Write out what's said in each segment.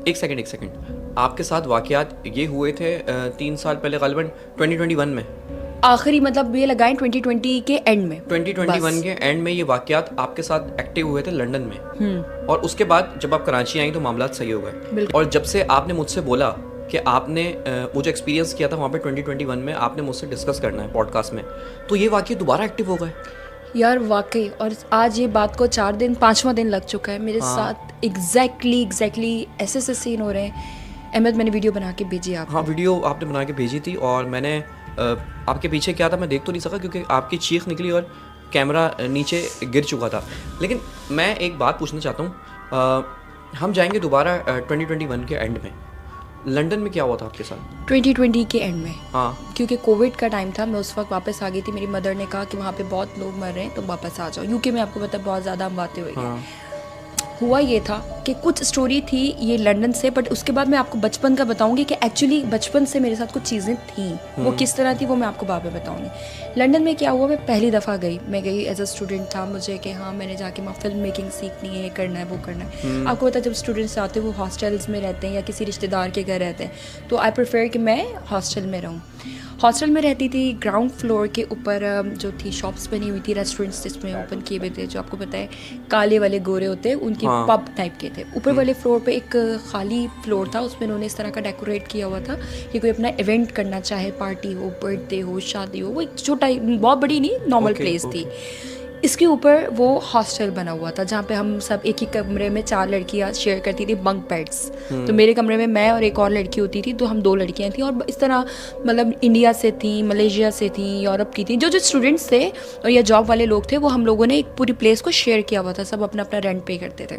एक सेकंड, आपके साथ वाक़यात ये हुए थे 3 साल पहले, ग़ालिबन 2021 में, आखिरी मतलब ये लगाएं 2020 के एंड में, 2021 के एंड में ये वाक़यात आपके साथ एक्टिव हुए थे लंदन में। और उसके बाद जब आप कराची आई तो मामला सही हो गए। और जब से आपने मुझसे बोला कि आपने वो जो एक्सपीरियंस किया था वहाँ पे 2021 में, आपने मुझसे डिस्कस करना है पॉडकास्ट में, तो ये वाक़या दोबारा एक्टिव हो गए यार वाकई। और आज ये बात को 4 दिन 5वां दिन लग चुका है मेरे साथ। एग्जैक्टली ऐसे सीन हो रहे हैं। अहमद, मैंने वीडियो बना के भेजी आपको। हाँ, वीडियो आपने बना के भेजी थी और मैंने आपके पीछे क्या था मैं देख तो नहीं सका क्योंकि आपकी चीख निकली और कैमरा नीचे गिर चुका था। लेकिन मैं एक बात पूछना चाहता हूँ, हम जाएंगे दोबारा 2021 के एंड में, लंदन में क्या हुआ था आपके साथ 2020 के एंड में? हाँ, क्योंकि कोविड का टाइम था, मैं उस वक्त वापस आ गई थी। मेरी मदर ने कहा कि वहाँ पे बहुत लोग मर रहे हैं तो वापस आ जाओ। यूके में आपको पता बहुत ज़्यादा बातें हुई हैं। हुआ ये था कि कुछ स्टोरी थी ये लंदन से, बट उसके बाद मैं आपको बचपन का बताऊंगी कि एक्चुअली बचपन से मेरे साथ कुछ चीज़ें थी, वो किस तरह थी वो मैं आपको बाद में बताऊंगी। लंदन में क्या हुआ, मैं पहली दफ़ा गई, मैं गई एज अ स्टूडेंट था मुझे कि हाँ मैंने जाके वहाँ फिल्म मेकिंग सीखनी है, ये करना है वो करना है। आपको पता है जब स्टूडेंट्स आते हैं वो हॉस्टल्स में रहते हैं या किसी रिश्तेदार के घर रहते हैं, तो आई प्रेफर कि मैं हॉस्टल में रहूँ। हॉस्टल में रहती थी, ग्राउंड फ्लोर के ऊपर जो थी शॉप्स बनी हुई थी, रेस्टोरेंट्स जिसमें ओपन किए हुए थे, जो आपको पता है काले वाले गोरे होते हैं उनकी पब टाइप के थे। ऊपर वाले फ्लोर पे एक खाली फ्लोर था, उसमें उन्होंने इस तरह का डेकोरेट किया हुआ था कि कोई अपना इवेंट करना चाहे, पार्टी हो, बर्थडे हो, शादी हो, वो एक छोटा, बहुत बड़ी नहीं, नॉर्मल प्लेस थी। इसके ऊपर वो हॉस्टल बना हुआ था जहाँ पे हम सब एक ही कमरे में 4 लड़कियाँ शेयर करती थी, बंक बेड्स। तो मेरे कमरे में मैं और एक और लड़की होती थी, तो हम 2 लड़कियाँ थी। और इस तरह मतलब इंडिया से थी, मलेशिया से थी, यूरोप की थी, जो स्टूडेंट्स थे और या जॉब वाले लोग थे, वो हम लोगों ने एक पूरी प्लेस को शेयर किया हुआ था। सब अपना अपना रेंट पे करते थे।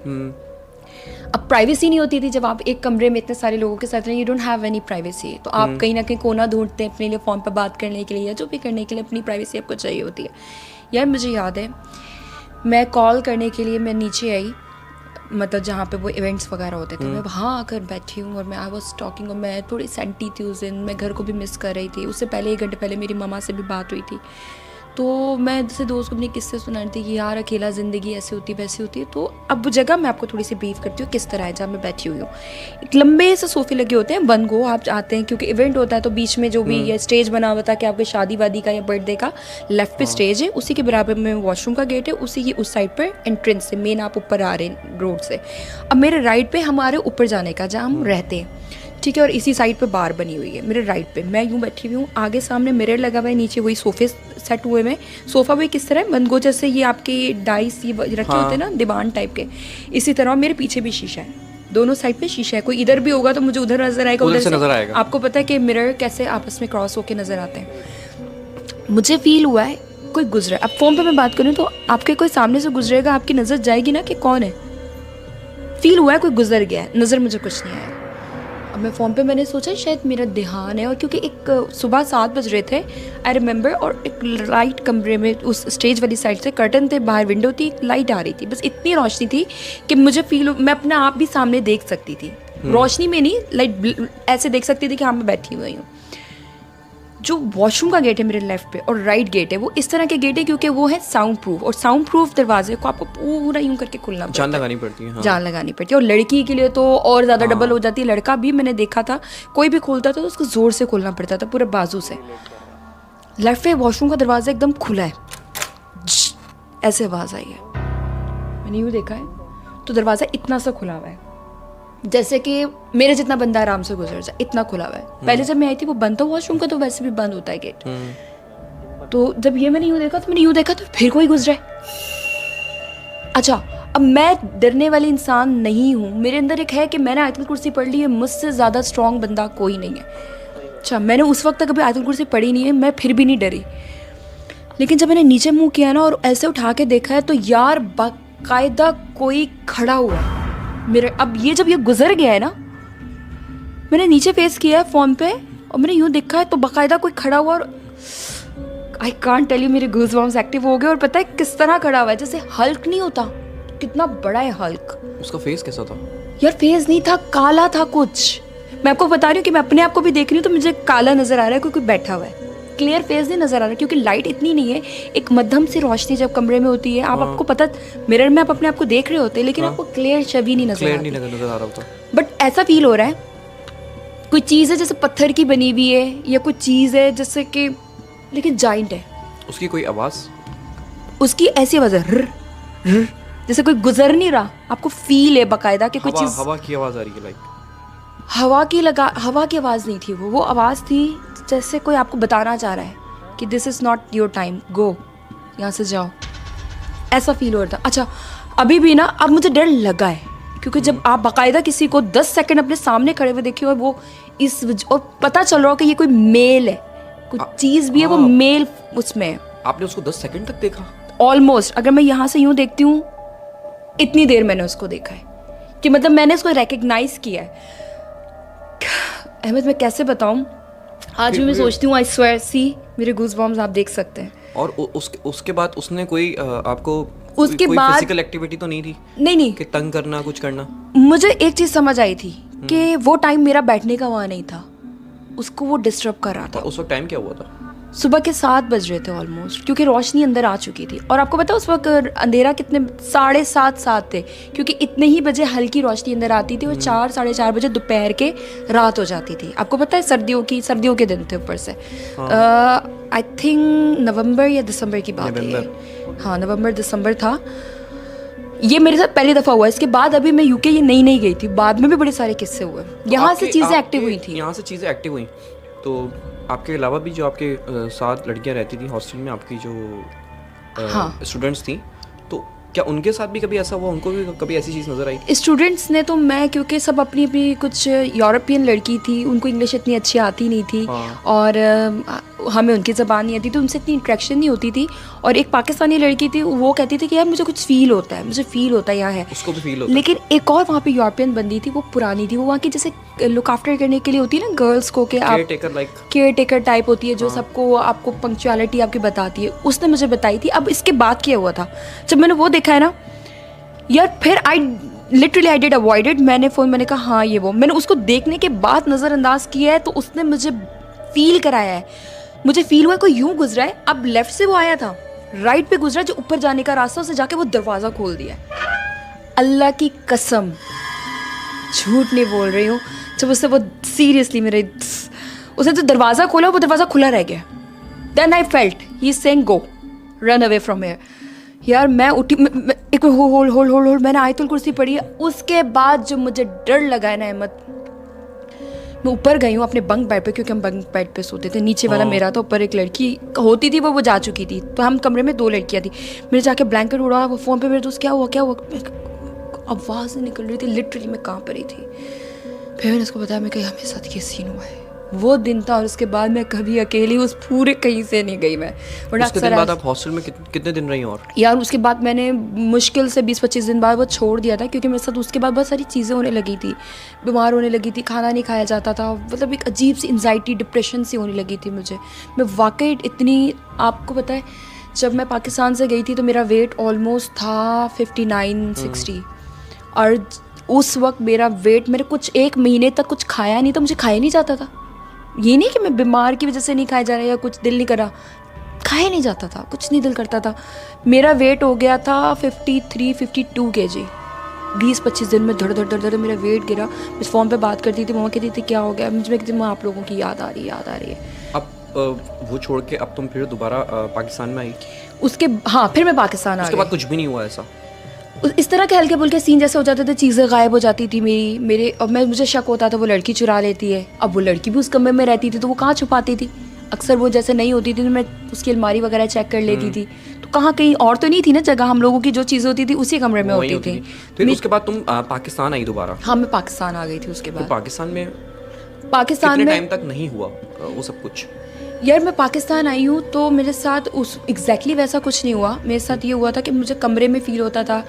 अब प्राइवेसी नहीं होती थी जब आप एक कमरे में इतने सारे लोगों के साथ रहें, you don't have any privacy. तो आप कहीं ना कहीं कोना ढूंढते हैं अपने लिए, फ़ोन पर बात करने के लिए या जो भी करने के लिए अपनी प्राइवेसी आपको चाहिए होती है। यार मुझे याद है मैं कॉल करने के लिए मैं नीचे आई, मतलब जहाँ पे वो इवेंट्स वगैरह होते थे, मैं वहाँ आकर बैठी हूँ और मैं आई वॉज टॉकिंग, और मैं थोड़ी सेंटी थी उस दिन, मैं घर को भी मिस कर रही थी। उससे पहले 1 घंटे पहले मेरी मम्मा से भी बात हुई थी, तो मैं जैसे दोस्त को अपने किस्से सुना रही थी कि यार अकेला ज़िंदगी ऐसी होती वैसी होती है। तो अब वो जगह मैं आपको थोड़ी सी ब्रीफ करती हूँ किस तरह है जहाँ मैं बैठी हुई हूँ। एक लंबे से सोफे लगे होते हैं, बंद गो आप आते हैं क्योंकि इवेंट होता है, तो बीच में जो भी ये स्टेज बना हुआ था कि आपके शादी वादी का या बर्थडे का, लेफ्ट पे स्टेज है, उसी के बराबर में वॉशरूम का गेट है, उसी की उस साइड पर एंट्रेंस से मेन आप ऊपर आ रहे हैं रोड से। अब मेरे राइट पे हमारे ऊपर जाने का जहाँ हम रहते हैं, ठीक है, और इसी साइड पे बार बनी हुई है मेरे राइट पे। मैं यूँ बैठी हुई हूँ, आगे सामने मिरर लगा हुआ है, नीचे वही सोफे सेट हुए में। सोफ़ा भी किस तरह है, बंदगो जैसे ये आपके डाइस ये रखे होते हैं ना, दीवान टाइप के, इसी तरह। मेरे पीछे भी शीशा है, दोनों साइड पे शीशा है। कोई इधर भी होगा तो मुझे उधर नजर आएगा, उधर से नजर आएगा। आपको पता है कि मिरर कैसे आपस में क्रॉस होके नजर आते हैं। मुझे फील हुआ है कोई गुजरा। अब फ़ोन पे मैं बात करूँ तो आपके कोई सामने से गुजरेगा, आपकी नज़र जाएगी ना कि कौन है। फील हुआ है कोई गुजर गया है, नज़र मुझे कुछ नहीं आया। अब मैं फ़ोन पे मैंने सोचा शायद मेरा ध्यान है, और क्योंकि एक सुबह 7 बज रहे थे आई रिमेंबर, और एक लाइट कमरे में उस स्टेज वाली साइड से कर्टन थे, बाहर विंडो थी, लाइट आ रही थी, बस इतनी रोशनी थी कि मुझे फील, मैं अपना आप भी सामने देख सकती थी। रोशनी में नहीं, लाइट ऐसे देख सकती थी कि हाँ मैं बैठी हुई हूँ। जो वॉशरूम का गेट है मेरे लेफ्ट पे और राइट गेट है, वो इस तरह के गेट है क्योंकि वो है साउंड प्रूफ, और साउंड प्रूफ दरवाजे को आपको पूरा यूं करके खुलना पड़ता है, जान लगानी पड़ती है। हाँ। जान लगानी पड़ती है, और लड़की के लिए तो और ज़्यादा डबल हो जाती है। लड़का भी मैंने देखा था, कोई भी खोलता था तो उसको ज़ोर से खोलना पड़ता था, पूरे बाजू से। लेफ्ट पे वॉशरूम का दरवाज़ा एकदम खुला है, ऐसे आवाज़ आई है, मैंने यूँ देखा है तो दरवाज़ा इतना सा खुला हुआ है जैसे कि मेरे जितना बंदा आराम से गुजर जाए, इतना खुला हुआ है। पहले जब मैं आई थी वो बंद था वॉशरूम का, तो वैसे भी बंद होता है गेट। तो जब ये मैंने यूँ देखा तो फिर कोई गुजरा है। अच्छा, अब मैं डरने वाली इंसान नहीं हूँ, मेरे अंदर एक है कि मैंने आयतुल कुर्सी पढ़ ली है, मुझसे ज़्यादा स्ट्रॉन्ग बंदा कोई नहीं है। अच्छा, मैंने उस वक्त तक कभी आयतुल कुर्सी पढ़ी नहीं है, मैं फिर भी नहीं डरी। लेकिन जब मैंने नीचे मुँह किया ना और ऐसे उठा के देखा है तो यार बाकायदा कोई खड़ा हुआ है मेरे। अब ये जब ये गुजर गया है ना, मैंने नीचे फेस किया है फ़ोन पे और मैंने यूँ देखा है तो बाकायदा कोई खड़ा हुआ, और आई कांट टेल यू, मेरे गूज़बम्स एक्टिव हो गए। और पता है किस तरह खड़ा हुआ है, जैसे हल्क नहीं होता, कितना बड़ा है हल्क। उसका फेस कैसा था यार? फेस नहीं था, काला था कुछ। मैं आपको बता रही हूँ कि मैं अपने आप को भी देख रही हूँ तो मुझे काला नज़र आ रहा है, कोई बैठा हुआ है। क्लियर फेस नहीं नज़र आ रहा क्योंकि लाइट इतनी नहीं है। एक मध्यम सी रोशनी जब कमरे में होती है, आपको पता मिरर में आप अपने आप को देख रहे होते हैं, लेकिन आपको क्लियर छवि नहीं नजर आ रहा होता। बट ऐसा फील हो रहा है कोई चीज़ है जैसे पत्थर की बनी हुई है या कोई चीज़ है जैसे कि, लेकिन जाइंट है। उसकी कोई आवाज़? उसकी ऐसी आवाज़ है रर, रर, जैसे कोई गुजर नहीं रहा, आपको फील है बाकायदा कि कोई चीज़। हवा की आवाज़ आ रही है लाइक? हवा की आवाज़ नहीं थी, वो आवाज़ थी जैसे कोई आपको बताना चाह रहा है कि this is not your time, go, यहाँ से जाओ, ऐसा फील हो रहा था। अच्छा अभी भी ना अब मुझे डर लगा है, क्योंकि जब आप बाकायदा किसी को 10 सेकंड अपने सामने खड़े हुए देखिए और वो और पता चल रहा हो कि ये कोई मेल है, कुछ चीज़ भी है वो मेल उसमें है। आपने उसको 10 सेकंड तक देखा? ऑलमोस्ट, अगर मैं यहाँ से यूँ देखती हूँ इतनी देर मैंने उसको देखा है कि मतलब मैंने उसको रिकग्नाइज किया है। अहमद मैं कैसे बताऊँ, आज भी मैं सोचती हूँ, आई स्वेयर, सी मेरे गूज़बम्स आप देख सकते हैं। और उसके बाद उसने कोई आपको उसके कोई बाद फिजिकल एक्टिविटी तो नहीं थी? नहीं कि तंग करना, कुछ करना? मुझे एक चीज़ समझ आई थी कि वो टाइम मेरा बैठने का वहाँ नहीं था, उसको वो डिस्टर्ब कर रहा था। उस वक्त टाइम क्या हुआ था? सुबह के 7 बज रहे थे ऑलमोस्ट, क्योंकि रोशनी अंदर आ चुकी थी। और आपको पता है उस वक्त अंधेरा कितने 7:30 थे, क्योंकि इतने ही बजे हल्की रोशनी अंदर आती थी और 4 साढ़े 4 बजे दोपहर के रात हो जाती थी। आपको पता है सर्दियों के दिन थे ऊपर से। आई थिंक नवंबर या दिसंबर की बात है। हाँ नवंबर दिसंबर था। ये मेरे साथ पहली दफ़ा हुआ। इसके बाद अभी मैं यूके ये नई गई थी, बाद में भी बड़े सारे किस्से हुए। यहाँ से चीज़ें एक्टिव हुई थी। यहाँ से चीज़ें एक्टिव हुई। तो आपके अलावा भी जो आपके साथ लड़कियाँ रहती थी हॉस्टल में, आपकी जो स्टूडेंट्स थी, तो क्या उनके साथ भी कभी ऐसा हुआ, उनको भी कभी ऐसी चीज़ नज़र आई? स्टूडेंट्स ने तो, मैं क्योंकि सब अपनी अपनी, कुछ यूरोपियन लड़की थी, उनको इंग्लिश इतनी अच्छी आती नहीं थी। और हमें उनकी ज़बान नहीं आती थी, उनसे इतनी इंट्रैक्शन नहीं होती थी। और एक पाकिस्तानी लड़की थी, वो कहती थी कि यार मुझे कुछ फ़ील होता है, मुझे फ़ील होता है यहाँ है, उसको भी फ़ील होता है। लेकिन एक और वहाँ पे यूरोपियन बंदी थी, वो पुरानी थी, वो वहाँ की जैसे लुक आफ्टर करने के लिए होती है ना गर्ल्स को, कि आप केयर टेकर टाइप होती है, जो सबको आपको पंक्चुअलिटी आपकी बताती है। उसने मुझे बताई थी। अब इसके बाद क्या हुआ था, जब मैंने वो देखा है ना यार, फिर आई डिड अवॉइडेड। मैंने कहा हाँ ये वो, मैंने उसको देखने के बाद नज़रअंदाज किया है, तो उसने मुझे फील कराया है। मुझे फील हुआ कोई यूं गुजरा है, अब लेफ्ट से वो आया था, राइट पे गुजरा, जो ऊपर जाने का रास्ता, उसे जाके वो दरवाज़ा खोल दिया। अल्लाह की कसम, झूठ नहीं बोल रही हूँ, जब उससे वो सीरियसली उसने तो दरवाज़ा खोला, वो दरवाज़ा खुला रह गया। Then I felt he is saying go, run away from here. यार मैं उठी, एक होल्ड, मैंने आयतुल कुर्सी पढ़ी। उसके बाद जो मुझे डर लगा है ना अहमद, मैं ऊपर गई हूँ अपने बंक बेड पे, क्योंकि हम बंक बेड पे सोते थे, नीचे वाला मेरा था, ऊपर एक लड़की होती थी, वो जा चुकी थी, तो हम कमरे में 2 लड़कियाँ थी। मैंने जाके ब्लैंकेट उड़ा, वो फ़ोन पे मेरे दोस्त क्या हुआ, आवाज़ नहीं निकल रही थी, लिटरली मैं काँप रही थी। फिर मैंने उसको बताया, मैं कहा मेरे साथ ये सीन हुआ है। वो दिन था, और उसके बाद मैं कभी अकेली उस पूरे कहीं से नहीं गई मैं। उसके दिन बाद आप हॉस्टल में कितने दिन रही? और यार उसके बाद मैंने मुश्किल से 20-25 दिन बाद वो छोड़ दिया था, क्योंकि मेरे साथ उसके बाद बहुत सारी चीज़ें होने लगी थी, बीमार होने लगी थी, खाना नहीं खाया जाता था, मतलब एक अजीब सी एंजाइटी, डिप्रेशन सी होने लगी थी मुझे। मैं वाकई इतनी, आपको पता है जब मैं पाकिस्तान से गई थी तो मेरा वेट ऑलमोस्ट था 59-60, और उस वक्त मेरा वेट, मेरे कुछ 1 महीने तक कुछ खाया नहीं था, मुझे खाया नहीं जाता था। ये नहीं कि मैं बीमार की वजह से नहीं खाया जा रहा या कुछ दिल नहीं करा, खाया नहीं जाता था, कुछ नहीं दिल करता था। मेरा वेट हो गया था 53-52 kg। 20-25 दिन में धड़ मेरा वेट गिरा। मैं फ़ोन पे बात करती थी, मम्मा कहती थी क्या हो गया, मुझे कहती थी आप लोगों की याद आ रही है। अब वो छोड़ के अब तुम फिर दोबारा पाकिस्तान में आई? उसके हाँ, फिर मैं पाकिस्तान आ गई। उसके बाद कुछ भी नहीं हुआ ऐसा? इस तरह के हल्के फुल्के सीन जैसे हो जाते थे, चीज़ें गायब हो जाती थी मेरे, और मुझे शक होता था वो लड़की चुरा लेती है। अब वो लड़की भी उस कमरे में रहती थी, तो वो कहाँ छुपाती थी? अक्सर वो जैसे नहीं होती थी तो मैं उसकी अलमारी वगैरह चेक कर लेती थी, तो कहाँ कहीं और तो नहीं थी ना जगह, हम लोगों की जो चीज़ें होती थी उसी कमरे में होती थी। फिर उसके बाद तुम पाकिस्तान आई दोबारा? हाँ, मैं पाकिस्तान आ गई थी उसके बाद। पाकिस्तान में कितने टाइम तक नहीं हुआ वो सब कुछ? यार मैं पाकिस्तान आई हूँ तो मेरे साथ उस एग्जैक्टली वैसा कुछ नहीं हुआ। मेरे साथ ये हुआ था कि मुझे कमरे में फ़ील होता था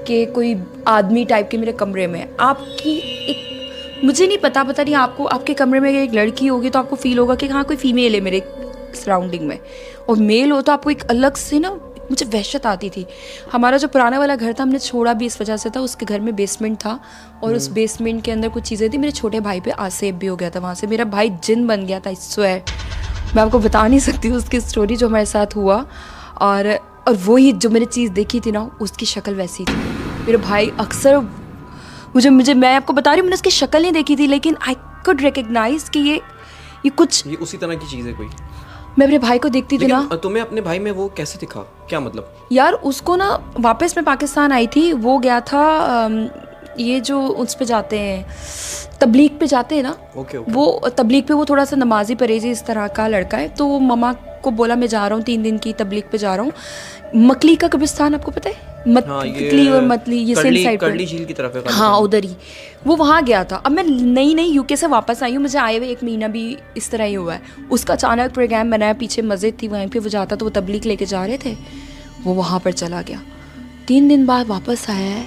कि कोई आदमी टाइप के मेरे कमरे में। आपकी एक, मुझे नहीं पता नहीं आपको, आपके कमरे में एक लड़की होगी तो आपको फ़ील होगा कि हाँ कोई फीमेल है मेरे सराउंडिंग में, और मेल हो तो आपको एक अलग से ना, मुझे वहशत आती थी। हमारा जो पुराना वाला घर था हमने छोड़ा भी इस वजह से था, उसके घर में बेसमेंट था और उस बेसमेंट के अंदर कुछ चीज़ें थी। मेरे छोटे भाई पे आसेब भी हो गया था वहाँ से, मेरा भाई जिन बन गया था। आई स्वेयर, मैं आपको बता नहीं सकती उसकी स्टोरी जो हमारे साथ हुआ। और वही जो मैंने चीज़ देखी थी ना, उसकी शक्ल वैसी थी। मेरे भाई अक्सर मुझे मैं आपको बता रही हूँ, मैंने उसकी शक्ल नहीं देखी थी, लेकिन आई कुड रिकग्नाइज कि ये कुछ, ये उसी तरह की चीज़ है कोई। मैं अपने भाई को देखती थी ना। लेकिन तुम्हें अपने भाई में वो कैसे दिखा, क्या मतलब? यार उसको ना, वापस मैं पाकिस्तान आई थी, वो गया था ये जो उस पे जाते हैं, तबलीग पे जाते हैं ना, ओके। वो तबलीग पे वो थोड़ा सा नमाजी परहेजी इस तरह का लड़का है। तो वो मम्मा को बोला मैं जा रहा हूँ 3 दिन की तबलीग पे जा रहा हूँ। मकली का कब्रिस्तान आपको पता है? मकली और मतली, ये सेम साइड पर, कर्ली झील की तरफ है। हाँ उधर ही वो वहाँ गया था। अब मैं नई यूके से वापस आई हूँ, मुझे आए हुए 1 महीना भी इस तरह ही हुआ है। उसका अचानक प्रोग्राम बनाया, पीछे मस्जिद थी वहीं पे वो जाता, तो वो तबलीग लेके जा रहे थे, वो वहाँ पर चला गया। 3 दिन बाद वापस आया है,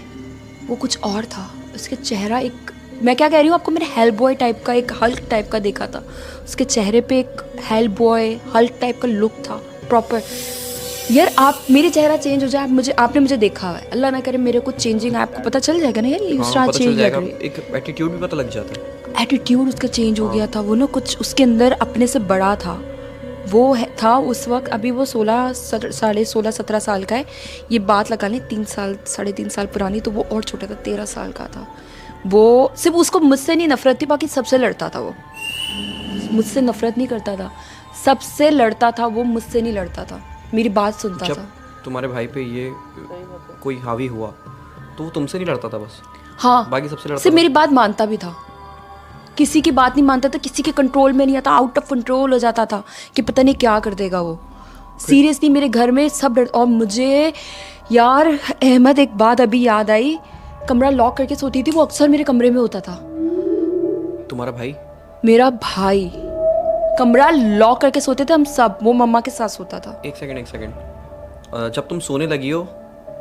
वो कुछ और था। उसके चेहरा एक, मैं क्या कह रही हूँ आपको, मैंने हेल बॉय टाइप का, एक हल्क टाइप का देखा था। उसके चेहरे पे एक हेल बॉय हल्क टाइप का लुक था प्रॉपर। यार आप, मेरे चेहरा चेंज हो जाए, आपने मुझे देखा है, अल्लाह ना करे मेरे कुछ चेंजिंग है, आपको पता चल जाएगा ना यार, ये हाँ, पता चल जाएगा। एक एटीट्यूड भी पता लग जाता है। एटीट्यूड उसका चेंज हो गया था। वो ना कुछ उसके अंदर अपने से बड़ा था, वो था उस वक्त, अभी वो 16-17 साल का है। ये बात लगा लें 3 साल 3.5 साल पुरानी, तो वो और छोटा था, 13 साल का था। वो सिर्फ उसको मुझसे नहीं नफरत थी, बाकी सबसे लड़ता था। वो मुझसे नफरत नहीं करता था, सबसे लड़ता था वो, मुझसे नहीं लड़ता था, मेरी बात सुनता था। तुम्हारे भाई पे ये कोई हावी हुआ तो वो तुमसे नहीं लड़ता था बस? हाँ, बाकी सबसे लड़ता सिर्फ था। मेरी बात मानता भी था, किसी की बात नहीं मानता था, किसी के कंट्रोल में नहीं आता, आउट ऑफ कंट्रोल हो जाता था कि पता नहीं क्या कर देगा वो। सीरियसली मेरे घर में सब डर। और मुझे यार अहमद, एक बात अभी याद आई, कमरा लॉक करके सोती थी वो, अक्सर मेरे कमरे में होता था। तुम्हारा भाई? मेरा भाई कमरा लॉक करके सोते थे हम सब, वो मम्मा के साथ सोता था। एक सेकंड। जब तुम सोने लगी हो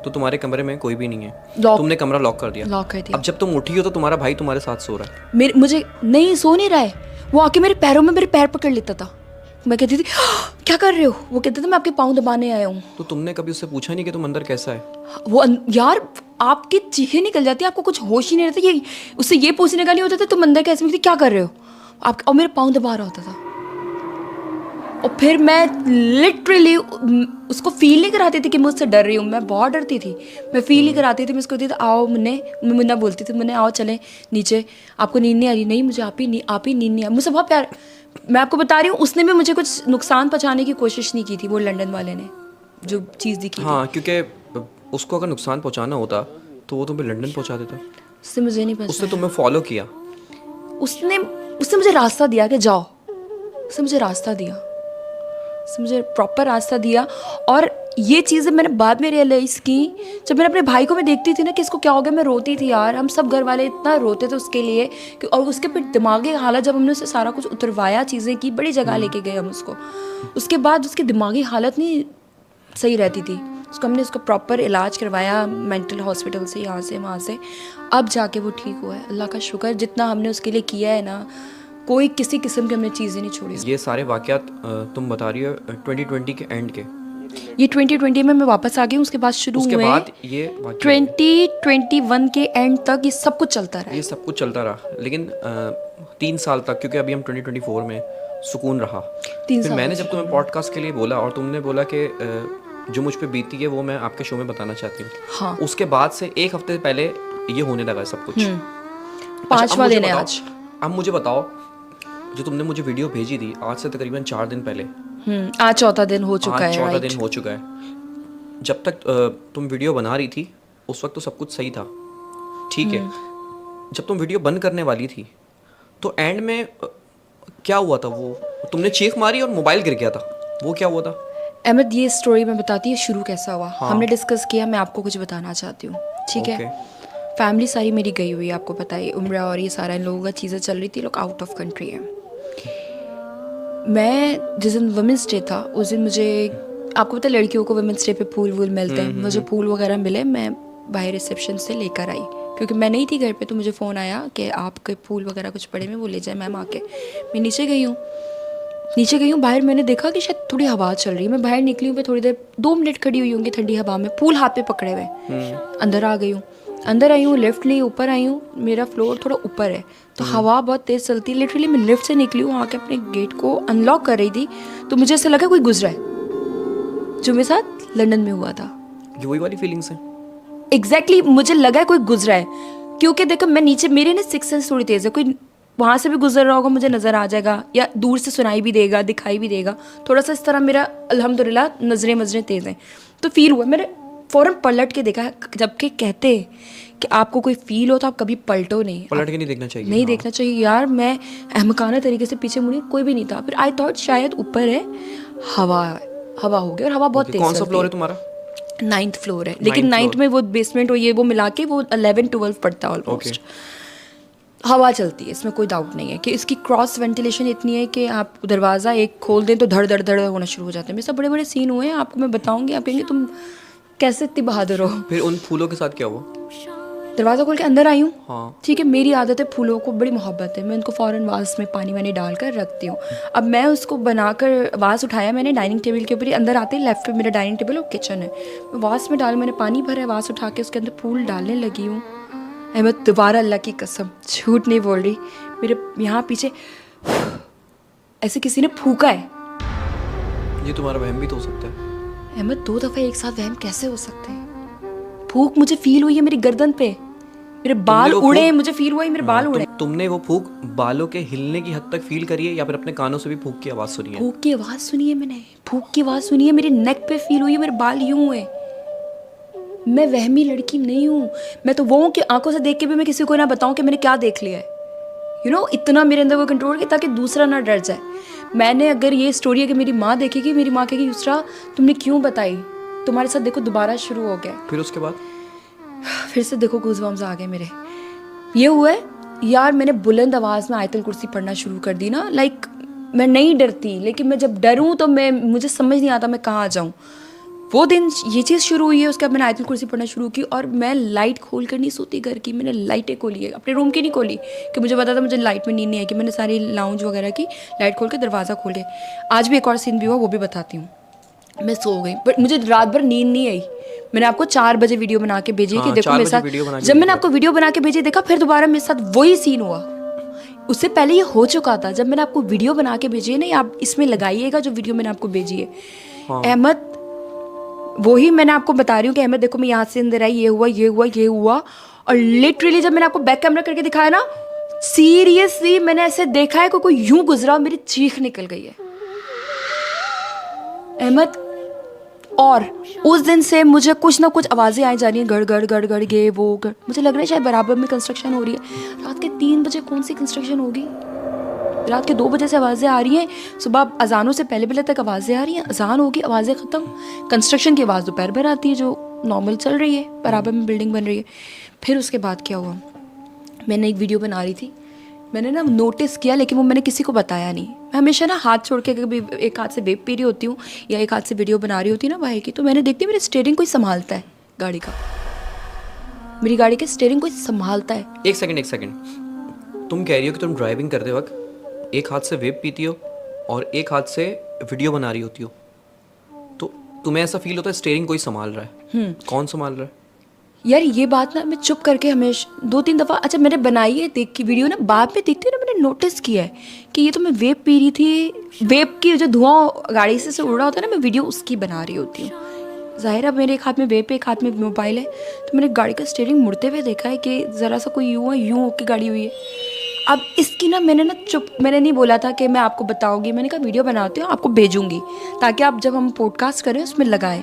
तो तुम्हारे कमरे में कोई भी नहीं है, तुमने कमरा लॉक कर दिया? लॉक कर दिया। अब जब तुम उठी हो तो तुम्हारा भाई तुम्हारे साथ सो रहा है? मुझे नहीं, सो नहीं रहा है, वो आके मेरे पैरों में मेरे पैर पकड़ लेता था। मैं कहती थी क्या कर रहे हो, वो कहते थे मैं आपके पाँव दबाने आया हूँ। तो तुमने कभी उससे पूछा नहीं कि तुम अंदर कैसा है? वो यार आपकी चीखें निकल जाती है, आपको कुछ होश ही नहीं रहता। ये उससे ये पूछने का नहीं होता था तुम अंदर कैसे, मैं क्या कर रहे हो आप, और मेरे पाँव दबा रहा होता था। और फिर मैं लिटरली उसको फील नहीं कराती थी कि मैं उससे डर रही हूँ, मैं बहुत डरती थी, मैं फील नहीं कराती थी। मैं उसको कहती थी आओ, मुन्ना बोलती थी, मुन्ना आओ चलें नीचे, आपको नींद नहीं आ रही? नहीं मुझे आप ही नींद नहीं आ, मुझसे बहुत प्यार। मैं आपको बता रही हूँ, उसने भी मुझे कुछ नुकसान पहुँचाने की कोशिश नहीं की थी, वो लंदन वाले ने जो चीज़ दिखी। हाँ, क्योंकि उसको अगर नुकसान पहुँचाना होता तो वो तुम्हें लंदन पहुँचा देता। उससे मुझे नहीं पता, उसने तुम्हें फॉलो किया, उसने मुझे रास्ता दिया कि जाओ, उसने मुझे रास्ता दिया, मुझे प्रॉपर रास्ता दिया। और ये चीज़ें मैंने बाद में रियलाइज़ की जब मैंने अपने भाई को मैं देखती थी ना कि इसको क्या हो गया, मैं रोती थी यार, हम सब घर वाले इतना रोते थे उसके लिए कि, और उसके फिर दिमागी हालत, जब हमने उसे सारा कुछ उतरवाया, चीज़ें की, बड़ी जगह लेके गए हम उसको, उसके बाद उसकी दिमागी हालत नहीं सही रहती थी, हमने उसको प्रॉपर इलाज करवाया मेंटल हॉस्पिटल से, यहाँ से वहाँ से, अब जाके वो ठीक हुआ है। अल्लाह का शुक्र, जितना हमने उसके लिए किया है ना, कोई किसी किस्म की हमने चीज़ें नहीं छोड़ी। ये सारे वाक़यात तुम बता रही हो 2020 के एंड के? ये 2020 में मैं वापस आ गई हूँ, उसके बाद शुरू हुए, उसके बाद ये 2021 के एंड तक ये सब कुछ चलता रहा। ये सब कुछ चलता रहा, लेकिन 3 साल तक, क्योंकि अभी हम 2024 में सुकून रहा। फिर मैंने जब तुम्हें पॉडकास्ट के लिए बोला और तुमने बोला कि जो मुझ पे बीती है वो मैं आपके शो में बताना चाहती हूँ, हाँ। उसके बाद से 1 हफ्ते पहले ये होने लगा सब कुछ। 5वां दिन है आज। अब मुझे बताओ, जो तुमने मुझे वीडियो भेजी थी आज से तकरीबन 4 दिन पहले, आज चौथा दिन हो चुका है। 4 दिन हो चुका है। जब तक तुम वीडियो बना रही थी उस वक्त तो सब कुछ सही था, ठीक है। जब तुम वीडियो बंद करने वाली थी तो एंड में क्या हुआ था? वो तुमने चीख मारी और मोबाइल गिर गया था, वो क्या हुआ था? अहमद, ये स्टोरी मैं बताती हूँ शुरू कैसा हुआ। हाँ। हमने डिस्कस किया, मैं आपको कुछ बताना चाहती हूँ, ठीक है। फैमिली सारी मेरी गई हुई है, आपको पता है, उम्र और ये सारा इन लोगों का चीज़ें चल रही थी, लोग आउट ऑफ कंट्री है। मैं जिस दिन वुमेंस डे था उस दिन मुझे, आपको पता है लड़कियों को वुमेंस डे पे फूल वूल मिलते हैं, मुझे फूल वगैरह मिले, मैं बाहर रिसेप्शन से लेकर आई, क्योंकि मैं नहीं थी घर पे, तो मुझे फ़ोन आया कि आपके फूल वगैरह कुछ पड़े में, वो ले जाए मैम आके। मैं नीचे गई हूँ, बाहर मैंने देखा कि शायद थोड़ी हवा चल रही है, मैं बाहर निकली हूँ, मैं थोड़ी देर 2 मिनट खड़ी हुई होंगी ठंडी हवा में, फूल हाथ पे पकड़े हुए, अंदर आ गई हूँ, अंदर आई हूँ, लिफ्ट ली, ऊपर आई हूँ, मेरा फ्लोर थोड़ा ऊपर है, तो हवा बहुत तेज़ चलती है। लिटरली मैं लिफ्ट से निकली हूँ, आके अपने गेट को अनलॉक कर रही थी, तो मुझे ऐसा लगा कोई गुजरा है, जो मेरे साथ लंदन में हुआ था। ये वही वाली फीलिंग्स हैं? एग्जैक्टली मुझे लगा कोई गुजरा है, क्योंकि देखो मैं नीचे, मेरे ना सिक्स सेंस थोड़ी तेज़ है, कोई वहाँ से भी गुजर रहा होगा मुझे नज़र आ जाएगा, या दूर से सुनाई भी देगा, दिखाई भी देगा, थोड़ा सा इस तरह मेरा अल्हम्दुलिल्लाह नज़रें तेज़ हैं। तो फील हुआ, मैंने फ़ौरन पलट के देखा, जबकि कहते कि आपको कोई फील हो तो आप कभी पलटो नहीं, पलट के नहीं देखना चाहिए, नहीं देखना चाहिए। यार मैं अहमकाना तरीके से पीछे मुड़ी, कोई भी नहीं था। फिर आई थॉट शायद ऊपर है, हवा हो गया, और हवा बहुत तेज। कौन सा फ्लोर है तुम्हारा? 9th फ्लोर है, लेकिन 9th में वो बेसमेंट और ये वो मिला के वो 11-12 पड़ता है ऑलमोस्ट। हवा चलती है, इसमें कोई डाउट नहीं है कि इसकी क्रॉस वेंटिलेशन इतनी है कि आप दरवाज़ा एक खोल दें तो धड़ धड़ धड़ होना शुरू हो जाते हैं। मेरे साथ बड़े बड़े सीन हुए हैं, आपको मैं बताऊंगी, आप कहेंगे तुम कैसे इतनी बहादुर हो। फिर उन फूलों के साथ क्या हुआ? दरवाज़ा खोल के अंदर आई हूँ, हाँ ठीक है, मेरी आदत है, फूलों को बड़ी मोहब्बत है, मैं उनको फ़ौरन वास में पानी वानी डालकर रखती हूँ। अब मैं उसको बनाकर वास उठाया मैंने डाइनिंग टेबल के ऊपर ही, अंदर आते ही लेफ्ट पे मेरा डाइनिंग टेबल और किचन है, मैं वास में डाल, मैंने पानी भरा है, वास उठा के उसके अंदर फूल डालने लगी हूँ। अहमद दोबारा अल्लाह की कसम झूठ नहीं बोल रही, मेरे यहाँ पीछे ऐसे किसी ने फूका है। ये तुम्हारा वहम भी तो हो सकता है। अहमद 2 दफ़ा एक साथ वहम कैसे हो सकते हैं? फूक मुझे फील हुई है मेरी गर्दन पे, मेरे बाल उड़े, मुझे फील हुआ है मेरे बाल उड़े। तुमने वो फूक बालों के हिलने की हद तक फील करी है, या फिर अपने कानों से भी फूक की आवाज़ सुनी है? फूक की आवाज़ सुनी है मैंने, फूक की आवाज़ सुनी है, मेरे नेक पे फील हुई है, मेरे बाल यूं हुए। मैं वहमी लड़की नहीं हूँ, मैं तो वो हूँ कि आंखों से देख के भी मैं किसी को ना बताऊँ कि मैंने क्या देख लिया है। इतना मेरे अंदर वो कंट्रोल किया ताकि दूसरा ना डर जाए। मैंने अगर ये स्टोरी अगर मेरी माँ देखेगी, मेरी माँ कहेगी युसरा तुमने क्यों बताई, तुम्हारे साथ देखो दोबारा शुरू हो गया। फिर उसके बाद फिर से देखो गूज़बम्स आ गए मेरे। ये हुआ है यार, मैंने बुलंद आवाज़ में आयतुल कुर्सी पढ़ना शुरू कर दी ना। लाइक मैं नहीं डरती, लेकिन मैं जब डरूं तो मुझे समझ नहीं आता मैं कहाँ जाऊँ। वो दिन ये चीज़ शुरू हुई है, उसके बाद मैंने आयतुल कुर्सी पढ़ना शुरू की, और मैं लाइट खोल कर नहीं सोती घर की, मैंने लाइटें खोली है, अपने रूम की नहीं खोली कि मुझे पता था मुझे लाइट में नींद नहीं आएगी। मैंने सारी लाउंज वगैरह की लाइट खोल के दरवाज़ा खोल के, आज भी एक और सीन भी हुआ वो भी बताती हूँ। मैं सो गई बट मुझे रात भर नींद नहीं आई। मैंने आपको 4 बजे वीडियो बना के भेजी कि देखो मेरे साथ, जब मैंने आपको वीडियो बना के भेजी देखा, फिर दोबारा मेरे साथ वही सीन हुआ। उससे पहले ये हो चुका था, जब मैंने आपको वीडियो बना के भेजी है ना, आप इसमें लगाइएगा जो वीडियो मैंने आपको भेजी है। अहमद वही मैंने आपको बता रही हूँ कि अहमद देखो मैं यहाँ से अंदर आई, ये हुआ ये हुआ ये हुआ, और लिटरली जब मैंने आपको बैक कैमरा करके दिखाया ना, सीरियसली मैंने ऐसे देखा है कोई यूं गुजरा और मेरी चीख निकल गई है अहमद। और उस दिन से मुझे कुछ ना कुछ आवाज़ें आई जा रही हैं, गड़ गड़ गड़ गड़ ये वो गड़। मुझे लग रहा है शायद बराबर में कंस्ट्रक्शन हो रही है। रात के 3 बजे कौन सी कंस्ट्रक्शन होगी? रात के 2 बजे से आवाज़ें आ रही हैं, सुबह अजानों से पहले तक आवाज़ें आ रही हैं, अजान होगी आवाज़ें ख़त्म, कंस्ट्रक्शन की आवाज़ दोपहर भर आती है जो नॉर्मल चल रही है, बराबर में बिल्डिंग बन रही है। फिर उसके बाद क्या हुआ, मैंने एक वीडियो बना रही थी, मैंने ना नोटिस किया, लेकिन वो मैंने किसी को बताया नहीं। मैं हमेशा ना हाथ छोड़ के कभी एक हाथ से वेब पी रही होती हूँ या एक हाथ से वीडियो बना रही होती ना बाहर की, तो मैंने देखती मेरे स्टीयरिंग कोई संभालता है गाड़ी का, मेरी गाड़ी के स्टीयरिंग कोई संभालता है। एक सेकंड, तुम कह रही हो कि तुम ड्राइविंग करते वक्त एक हाथ से वेब पीती हो और एक हाथ से वीडियो बना रही होती हो, तो तुम्हें ऐसा फील होता है स्टीयरिंग कोई संभाल रहा है? कौन संभाल रहा है? यार ये बात ना मैं चुप करके हमेशा 2-3 दफ़ा, अच्छा मैंने बनाई है देख की वीडियो ना, बाद में देखती हूँ ना मैंने नोटिस किया है कि ये तो मैं वेब पी रही थी, वेब की जो धुआं गाड़ी से उड़ रहा होता है ना, मैं वीडियो उसकी बना रही होती हूँ। ज़ाहिर है मेरे एक हाथ में वेब है, एक हाथ में मोबाइल है, तो मैंने गाड़ी का स्टीयरिंग मुड़ते हुए देखा है कि ज़रा सा कोई यूँ होकर गाड़ी हुई है। अब इसकी ना मैंने मैंने नहीं बोला था कि मैं आपको बताऊँगी, मैंने कहा वीडियो बनाती हूँ आपको भेजूँगी ताकि आप जब हम पॉडकास्ट करें उसमें लगाएं।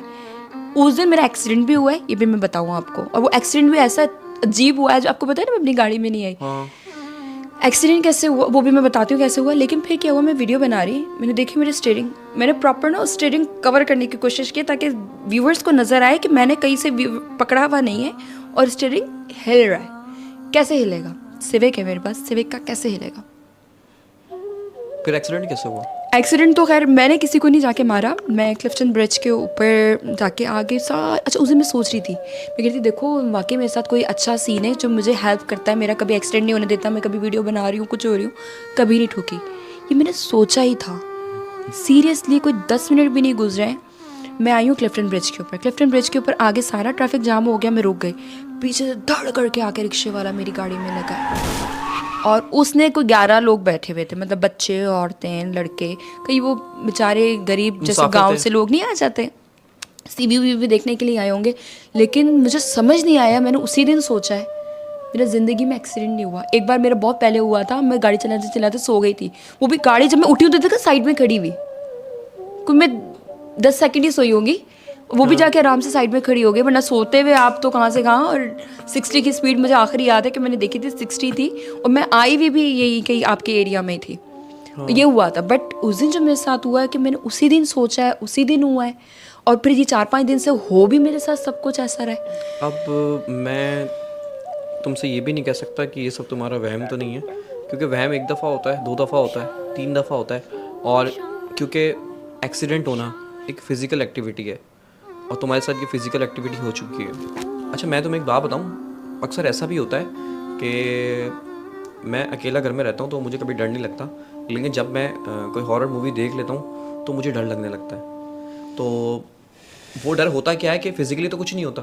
उस दिन मेरा एक्सीडेंट भी हुआ है, ये भी मैं बताऊँ आपको, और वो एक्सीडेंट भी ऐसा अजीब हुआ है जो आपको पता है ना, मैं अपनी गाड़ी में नहीं आई। एक्सीडेंट कैसे हुआ वो भी मैं बताती हूँ कैसे हुआ। लेकिन फिर क्या हुआ, मैं वीडियो बना रही, मैंने देखी मेरे स्टीयरिंग, मैंने प्रॉपर ना स्टीयरिंग कवर करने की कोशिश की ताकि व्यूवर्स को नज़र आए कि मैंने कहीं से पकड़ा हुआ नहीं है और स्टीयरिंग हिल रहा है। कैसे हिलेगा, सिविक है मेरे पास, सिविक का कैसे हिलेगा। फिर एक्सीडेंट कैसे हुआ? एक्सीडेंट तो खैर मैंने किसी को नहीं जाके मारा, मैं क्लिफ्टन ब्रिज के ऊपर जाके आगे अच्छा उस दिन मैं सोच रही थी, मैं कहती देखो वाकई मेरे साथ कोई अच्छा सीन है जो मुझे हेल्प करता है, मेरा कभी एक्सीडेंट नहीं होने देता, मैं कभी वीडियो बना रही हूँ कुछ हो रही हूँ, कभी नहीं ठुकी। ये मैंने सोचा ही था, सीरियसली कोई 10 मिनट भी नहीं गुजरे हैं, मैं आई हूँ क्लिफ्टन ब्रिज के ऊपर। क्लिफ्टन ब्रिज के ऊपर आगे सारा ट्रैफिक जाम हो गया, मैं रुक गई, पीछे से धड़ करके आके रिक्शे वाला मेरी गाड़ी में लगा और उसने कोई 11 लोग बैठे हुए थे, मतलब बच्चे, औरतें, लड़के, कई वो बेचारे गरीब जैसे गांव से लोग नहीं आ जाते, सीवी भी देखने के लिए आए होंगे। लेकिन मुझे समझ नहीं आया, मैंने उसी दिन सोचा है मेरा ज़िंदगी में एक्सीडेंट नहीं हुआ। एक बार मेरा बहुत पहले हुआ था, मैं गाड़ी चलाते चलाते सो गई थी, वो भी गाड़ी जब मैं उठी होती थी साइड में खड़ी हुई, कोई मैं 10 सेकंड ही सोई होंगी, वो भी जाके आराम से साइड में खड़ी हो गई, वरना सोते हुए आप तो कहाँ से कहाँ। और 60 की स्पीड मुझे आखिरी याद है कि मैंने देखी थी 60 थी, और मैं आई हुई भी यही कहीं आपके एरिया में थी। ये हुआ था। बट उस दिन जो मेरे साथ हुआ है कि मैंने उसी दिन सोचा है, उसी दिन हुआ है, और फिर ये 4-5 दिन से हो भी मेरे साथ सब कुछ ऐसा रहा। अब मैं तुमसे ये भी नहीं कह सकता कि ये सब तुम्हारा वहम तो नहीं है, क्योंकि वहम एक दफ़ा होता है, 2 दफ़ा होता है, 3 दफ़ा होता है। और क्योंकि एक्सीडेंट होना एक फ़िज़िकल एक्टिविटी है, और तुम्हारे साथ ये फ़िज़िकल एक्टिविटी हो चुकी है। अच्छा, मैं तुम्हें एक बात बताऊँ, अक्सर ऐसा भी होता है कि मैं अकेला घर में रहता हूँ तो मुझे कभी डर नहीं लगता, लेकिन जब मैं कोई हॉरर मूवी देख लेता हूँ तो मुझे डर लगने लगता है। तो वो डर होता क्या है कि फ़िज़िकली तो कुछ नहीं होता,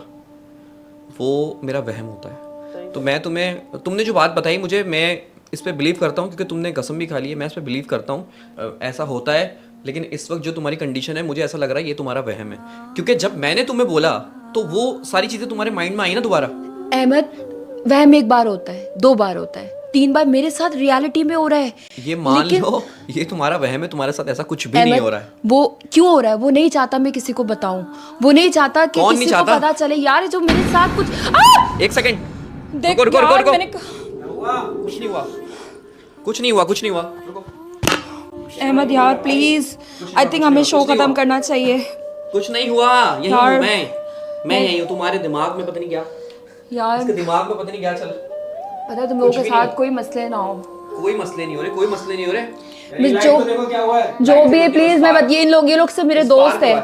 वो मेरा वहम होता है। तो मैं तुमने जो बात बताई मुझे, मैं इस पे बिलीव करता हूँ, क्योंकि तुमने कसम भी खा ली है, मैं इस पे बिलीव करता हूँ ऐसा होता है। लेकिन इस वक्त जो तुम्हारी कंडीशन है, मुझे ऐसा लग रहा है ये तुम्हारा वहम है, क्योंकि जब मैंने तुम्हें बोला तो वो सारी चीज़ें तुम्हारे माइंड में आई ना दोबारा। अहमद, वहम एक बार होता है, 2 बार होता है, 3 बार मेरे साथ रियलिटी में हो रहा है। ये मान लो ये तुम्हारा वहम है, तुम्हारे साथ ऐसा कुछ भी नहीं हो रहा है। वो क्यों हो रहा है? वो नहीं चाहता मैं किसी को बताऊं, वो नहीं चाहता कि कौन किसी नहीं चाहता? को पता चले। यार जो मेरे साथ कुछ एक सेकंड, देख रुको, यार, मैंने कुछ नहीं हुआ, कुछ नहीं हुआ, कुछ नहीं हुआ, रुको। अहमद यार प्लीज, आई थिंक हमें शो खत्म करना चाहिए। कुछ नहीं हुआ, यही हूँ मैं यही हूँ। तुम्हारे दिमाग में पता नहीं क्या यार, इसके दिमाग में पता नहीं क्या चल, पता है तुम लोगों के साथ कोई मसले ना हो। कोई मसले नहीं हो रहे, कोई मसले नहीं हो रहे। जो भी है प्लीज, मैं ये लोग से मेरे दोस्त है।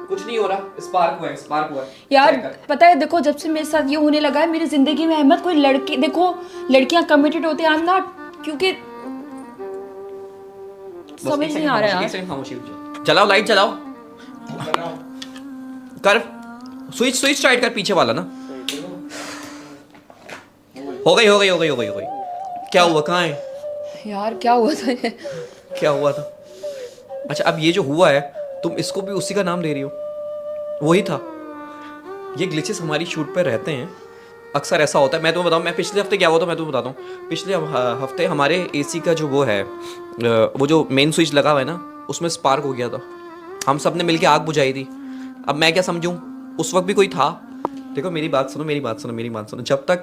कुछ नहीं हो रहा, स्पार्क हुआ है। यार पता है, देखो जब से मेरे साथ ये होने लगा है मेरी जिंदगी में अहमद, कोई लड़की, देखो लड़कियां कमिटेड होती हैं, आई एम नॉट, क्योंकि समझ नहीं आ रहा है। खामोशी जलाओ, लाइट जलाओ, कर स्विच टाइट कर, पीछे वाला ना। हो गई। क्या हुआ, कहाँ है यार? क्या हुआ था? क्या हुआ था? अच्छा, अब ये जो हुआ है तुम इसको भी उसी का नाम दे रही हो, वही था। ये ग्लिचेस हमारी शूट पे रहते हैं, अक्सर ऐसा होता है। मैं तुम्हें बताऊँ, मैं पिछले हफ्ते क्या हुआ था मैं तुम्हें बताता हूँ। पिछले हफ्ते हमारे एसी का जो वो है, वो जो मेन स्विच लगा हुआ है ना, उसमें स्पार्क हो गया था। हम सब ने मिलकर आग बुझाई थी। अब मैं क्या समझूँ, उस वक्त भी कोई था। देखो मेरी बात सुनो, जब तक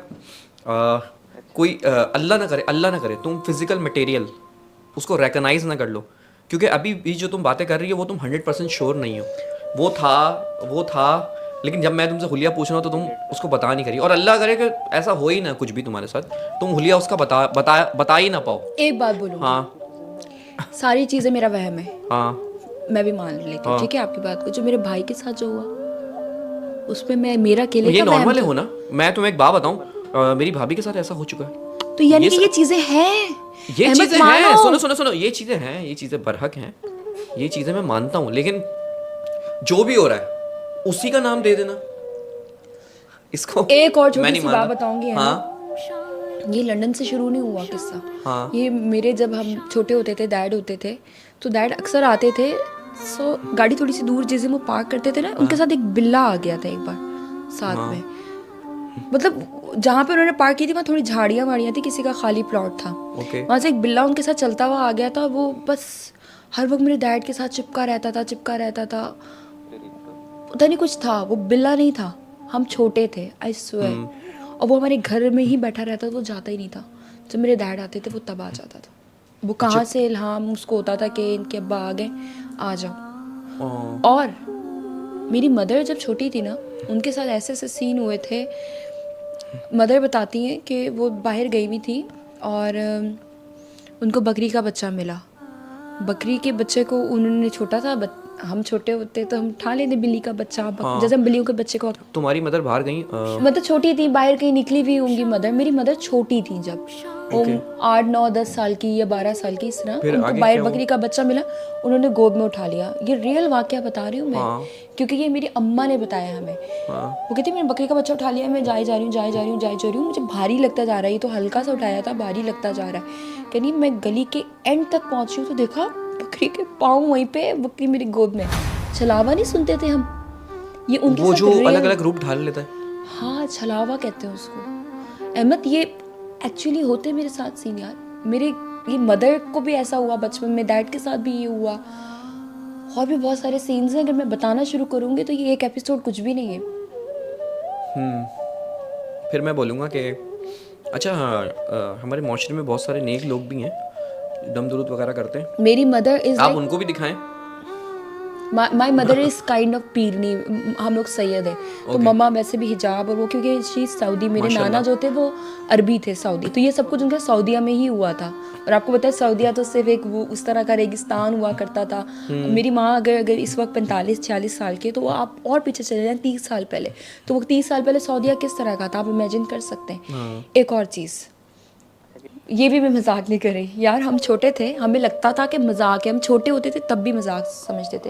कोई अल्लाह ना करे तुम फिजिकल मटेरियल उसको रिकॉग्नाइज ना कर लो, क्योंकि अभी भी जो तुम बातें कर रही हो वो तुम 100% श्योर नहीं हो। वो था, लेकिन जब मैं तुमसे हुलिया पूछ रहा हूँ तो तुम उसको बता नहीं करी। और अल्लाह करे कि ऐसा हो ही ना कुछ भी तुम्हारे साथ, तुम हुलिया उसका बता ही ना पाओ। एक बात बोलूं? हाँ, सारी चीजें मेरा वहम है, हाँ, मैं भी मान लेती हूँ, ठीक है आपकी बात को। जो मेरे भाई के साथ जो हुआ उसमें मैं मेरा अकेले ये का वहम नॉर्मल है था। हो ना। मैं तुम्हें एक बात बताऊँ, मेरी भाभी के साथ ऐसा हो चुका है। तो यानी कि ये चीजें हैं, ये अहमद चीजें हैं, मानो। सुनो, ये चीजें हैं, ये चीजें बरहक हैं, ये चीजें मैं मानता हूँ, लेकिन जो भी हो रहा है उसी का नाम दे देना इसको। एक और मैं छोटी नहीं सी बात मानता। बताऊंगी। हाँ, ये लंदन से शुरू नहीं हुआ किस्सा। हाँ, ये मेरे जब हम छोटे होते थे, डैड होते थे, तो डैड अक्सर आते थे। सो गाड़ी थोड़ी सी दूर जैसे वो पार्क करते थे ना, उनके साथ एक बिल्ला आ गया था एक बार साथ में। मतलब जहाँ पे उन्होंने पार्क की थी वहाँ थोड़ी झाड़ियाँ वाड़ियाँ थी, किसी का खाली प्लॉट था। वहाँ से एक बिल्ला उनके साथ चलता हुआ आ गया था। वो बस हर वक्त मेरे डैड के साथ चिपका रहता था। पता नहीं कुछ था, वो बिल्ला नहीं था, हम छोटे थे, आई स्वेयर। और वो हमारे घर में ही बैठा रहता था, वो जाता ही नहीं था। जब मेरे डैड आते थे वो तब आ जाता था। वो कहाँ से इल्हाम उसको होता था कि इनके अब्बा आ गए, आ जाओ। और मेरी मदर जब छोटी थी ना, उनके साथ ऐसे ऐसे सीन हुए थे। मदर बताती हैं कि वो बाहर गई हुई थी और उनको बकरी का बच्चा मिला। बकरी के बच्चे को उन्होंने, छोटा था, हम छोटे होते तो हम उठा लेते बिल्ली का बच्चा, जैसे हम बिल्लियों के बच्चे को। तुम्हारी मदर बाहर गई? मतलब छोटी थी, बाहर कहीं निकली हुई होंगी मदर। मेरी मदर छोटी थी जब, वो 8, 9, 10 साल की या 12 साल की, इस तरह। उनको बाहर बकरी का बच्चा मिला, उन्होंने गोद में उठा लिया। ये रियल वाकया बता रही हूँ मैं, क्योंकि ये मेरी अम्मा ने बताया हमें। वो कहती मैंने बकरी का बच्चा उठा लिया, मैं जा रही हूँ, मुझे भारी लगता जा रहा है। ये तो हल्का सा उठाया था, भारी लगता जा रहा है। कहनी मैं गली के एंड तक पहुंची हूँ तो देखा बकरी के पाँव वहीं पे, बकरी मेरी गोद में। छलावा नहीं सुनते थे हम, ये उनके वो साथ जो अलग अलग रूप ढाल लेता है। हाँ, छलावा कहते हैं उसको। अहमद ये एक्चुअली होते मेरे साथ सीन यार, मेरे ये मदर को भी ऐसा हुआ बचपन में, डैड के साथ भी ये हुआ, और भी बहुत सारे सीन्स हैं, अगर मैं बताना शुरू करूँगी तो ये एक एपिसोड कुछ भी नहीं है। फिर मैं बोलूँगा कि अच्छा हाँ, हमारे माशरे में बहुत सारे नेक लोग भी हैं, दम दुरूद वगैरह करते हैं, मेरी मदर इज आप उनको भी दिखाएं। My mother is kind of पीरनी, हम लोग सैयद है तो मम्मा वैसे भी हिजाब और वो, क्योंकि शी सऊदी, मेरे नाना जो थे वो अरबी थे सऊदी, तो ये सब कुछ उनका सऊदिया में ही हुआ था। और आपको पता है सऊदिया तो सिर्फ एक वो उस तरह का रेगिस्तान हुआ करता था। मेरी माँ अगर इस वक्त 45-46 साल के, तो वो आप और पीछे चले जाएं 30 साल पहले, तो वो 30 साल पहले सऊदिया किस तरह का था आप इमेजिन कर सकते हैं। एक और चीज़, ये भी मैं मजाक नहीं कर रही यार, हम छोटे थे, हमें लगता था कि मजाक है, हम छोटे होते थे तब भी मजाक समझते थे।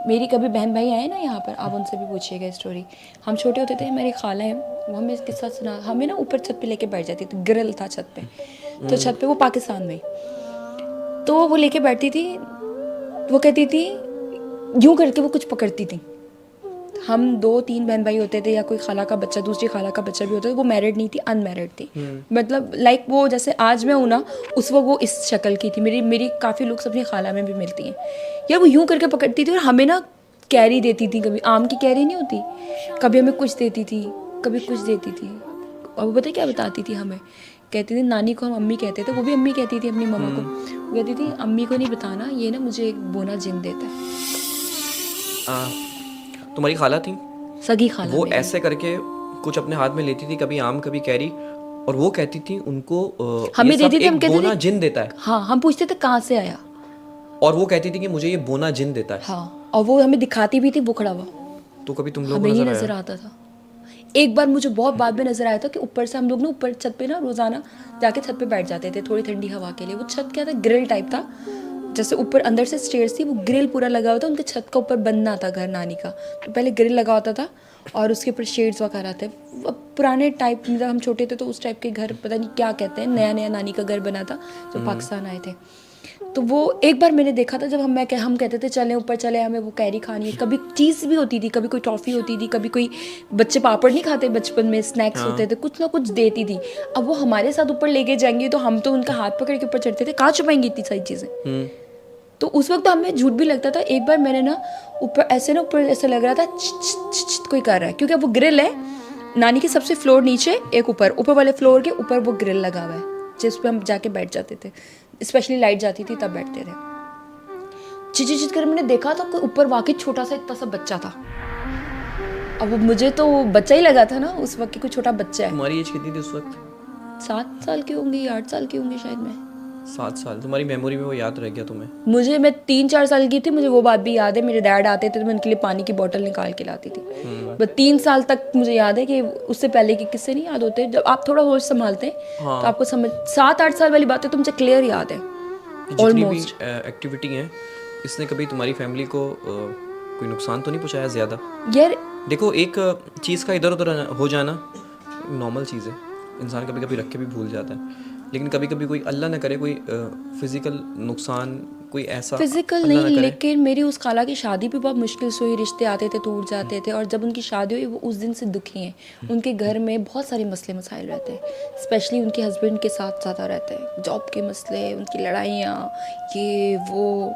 मेरी कभी बहन भाई आए ना यहाँ पर, आप उनसे भी पूछिएगा स्टोरी। हम छोटे होते थे, मेरी खाला है वो हमें इसके साथ सुना, हमें ना ऊपर छत पे लेके बैठ जाती थी, ग्रिल था छत पे, तो छत पे वो पाकिस्तान में, तो वो लेके बैठती थी, वो कहती थी यूँ करके वो कुछ पकड़ती थी। हम 2-3 बहन भाई होते थे, या कोई खाला का बच्चा दूसरी खाला का बच्चा भी होता था, वो मैरिड नहीं थी, अनमैरिड थी, मतलब लाइक वो जैसे आज मैं हूँ ना, उस वक्त वो इस शक्ल की थी। मेरी काफ़ी लुक्स अपनी खाला में भी मिलती हैं यार। वो यूँ करके पकड़ती थी और हमें ना कैरी देती थी, कभी आम की कैरी नहीं होती, कभी हमें कुछ देती थी, कभी कुछ देती थी। और वो पता क्या बताती थी हमें, कहती थी, नानी को हम अम्मी कहते थे, वो भी अम्मी कहती थी अपनी मम्मा को, वो कहती थी अम्मी को नहीं बताना, ये ना मुझे एक बोना जिन देता है। तुम्हारी खाला थी, सगी खाला, वो ऐसे करके कुछ अपने हाथ में लेती थी, कभी आम कभी कैरी, और वो कहती थी उनको हमें देती थी, हम कहते बोना जिन देता है। हाँ, हम पूछते थे कहाँ से आया, और वो कहती थी कि मुझे ये बोना जिन देता है। हाँ, और वो हमें दिखाती भी थी वो खड़ा हुआ। तो कभी तुम लोग हमें नहीं नजर आता था। एक बार मुझे बहुत बाद में नजर आया था कि ऊपर से हम लोग ना ऊपर छत पे ना रोजाना जाके छत पे बैठ जाते थे थोड़ी ठंडी हवा के लिए। वो छत क्या था, ग्रिल टाइप था, जैसे ऊपर अंदर से स्टेयर्स थी, वो ग्रिल पूरा लगा हुआ था, उनके छत का ऊपर बनना था घर नानी का, तो पहले ग्रिल लगा होता था और उसके ऊपर शेड्स वगैरह थे। पुराने टाइप, मतलब हम छोटे थे तो उस टाइप के घर, पता नहीं क्या कहते हैं, नया नया नानी का घर बना था जब पाकिस्तान आए थे। तो वो एक बार मैंने देखा था, जब हम कहते थे चलें ऊपर चले, हमें वो कैरी खानी है, कभी चीज़ भी होती थी, कभी कोई टॉफ़ी होती थी, कभी कोई बच्चे पापड़ नहीं खाते बचपन में, स्नैक्स होते थे, कुछ ना कुछ देती थी। अब वो हमारे साथ ऊपर लेके जाएंगे तो हम तो उनका हाथ पकड़ के ऊपर चढ़ते थे, कहाँ छुपाएंगे इतनी सारी चीज़ें। तो उस वक्त हमें झूठ भी लगता था। एक बार मैंने ना ऊपर ऐसे लग रहा था कोई कर रहा है, क्योंकि अब वो ग्रिल है, नानी के सबसे फ्लोर नीचे, एक ऊपर वाले फ्लोर के ऊपर वो ग्रिल लगा हुआ है जिस पे हम जाके बैठ जाते थे, स्पेशली लाइट जाती थी तब बैठते थे। चिट कर मैंने देखा तो ऊपर वाकई छोटा सा इतना सा बच्चा था। अब मुझे तो बच्चा ही लगा था ना उस वक्त, कोई छोटा बच्चा है। तुम्हारी एज कितनी थी उस वक्त? 7 साल की होंगी, 8 साल की होंगी शायद मैं। 7 साल, तुम्हारी मेमोरी में वो याद रह गया तुम्हें? मुझे, मैं 3-4 साल की थी, मुझे वो बात भी याद है। मेरे डैड आते थे तो मैं उनके लिए पानी की बोतल निकाल के लाती थी। बस 3 साल तक मुझे याद है, कि उससे पहले के किस्से नहीं याद होते। जब आप थोड़ा होश संभालते हैं तो आपको समझ, 7-8 साल वाली बातें तो मुझे क्लियर याद है। जितनी भी एक्टिविटी है, इसने कभी तुम्हारी फैमिली को कोई नुकसान तो नहीं पहुंचाया ज़्यादा? यार देखो, एक चीज़ का इधर उधर हो जाना नॉर्मल चीज़ है, इंसान कभी कभी रख के भी भूल जाता है, लेकिन कभी कभी कोई अल्लाह न करे कोई फिजिकल नुकसान, कोई ऐसा फिजिकल नहीं, लेकिन मेरी उस खाला की शादी भी बहुत मुश्किल से हुई, रिश्ते आते थे टूट जाते थे, और जब उनकी शादी हुई वो उस दिन से दुखी हैं। उनके घर में बहुत सारे मसले मसाइल रहते हैं, स्पेशली उनके हस्बैंड के साथ ज़्यादा रहते हैं, जॉब के मसले, उनकी लड़ाइयाँ, ये वो,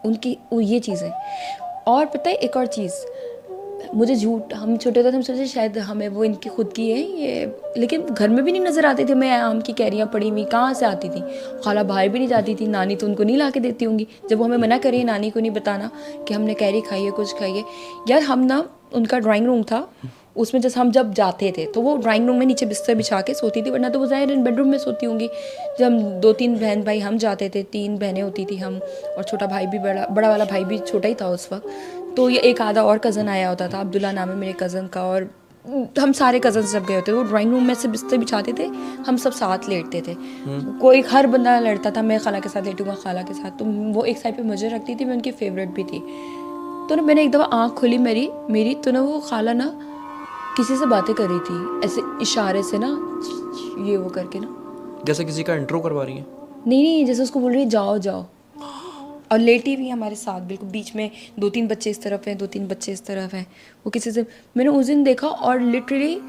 उनकी ये चीज़ें। और पता है एक और चीज़, मुझे झूठ, हम छोटे थे, हम सोचे शायद हमें वो इनकी खुद की है ये, लेकिन घर में भी नहीं नज़र आती थी। मैं आम की कैरियाँ पड़ी हुई कहाँ से आती थी, खाला बाहर भी नहीं जाती थी, नानी तो उनको नहीं ला के देती होंगी, जब वो हमें मना करिए नानी को नहीं बताना कि हमने कैरी खाई है, कुछ खाई है। यार हम ना, उनका ड्राइंग रूम था, उसमें जैसे हम जब जाते थे तो वो ड्राइंग रूम में नीचे बिस्तर बिछा के सोती थी, वरना तो वो ज़ाहिर बेडरूम में सोती होंगी। जब हम 2-3 बहन भाई हम जाते थे, 3 बहनें होती थी हम, और छोटा भाई भी, बड़ा वाला भाई भी छोटा ही था उस वक्त, तो ये एक आधा और कज़न आया होता था, अब्दुल्ला नाम है मेरे कज़न का, और हम सारे कज़न सब गए होते थे। वो ड्राइंग रूम में से बिस्तर बिछाते थे, हम सब साथ लेटते थे। कोई हर बंदा लड़ता था, मैं खाला के साथ लेटूंगा, खाला के साथ, तो वो एक साइड पे मुझे रखती थी, मैं उनकी फेवरेट भी थी। तो ना मैंने एक दफ़ा आँख खुली मेरी तो ना वो खाला ना किसी से बातें कर रही थी, ऐसे इशारे से ना, ये वो करके ना, जैसे किसी का इंट्रो करवा रही है। नहीं, जैसे उसको बोल रही है जाओ जाओ, और लेटी भी हमारे साथ बिल्कुल बीच में, 2-3 बच्चे इस तरफ हैं, 2-3 बच्चे इस तरफ हैं। वो किसी से, मैंने उस दिन देखा और लिटरली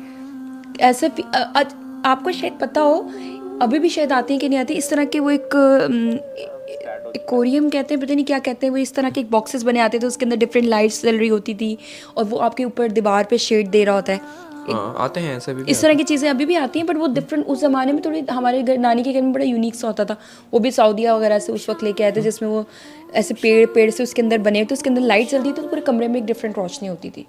ऐसे आपको शायद पता हो, अभी भी शायद आती है कि नहीं आती, इस तरह के वो एक कोरियम कहते हैं, पता नहीं क्या कहते हैं, वो इस तरह के एक बॉक्सेस बने आते थे, उसके अंदर डिफरेंट लाइट्स चल रही होती थी और वो आपके ऊपर दीवार पे शेड दे रहा होता है। हाँ, आते हैं ऐसे भी इस तरह की चीज़ें अभी भी आती हैं, बट वो डिफरेंट उस ज़माने में थोड़ी, हमारे घर नानी के घर में बड़ा यूनिक सा होता था। वो भी सऊदीया वगैरह से उस वक्त लेके आए थे, जिसमें वो ऐसे पेड़ से उसके अंदर बने, तो उसके अंदर लाइट चलती थी, तो पूरे कमरे में एक डिफरेंट रोशनी होती थी।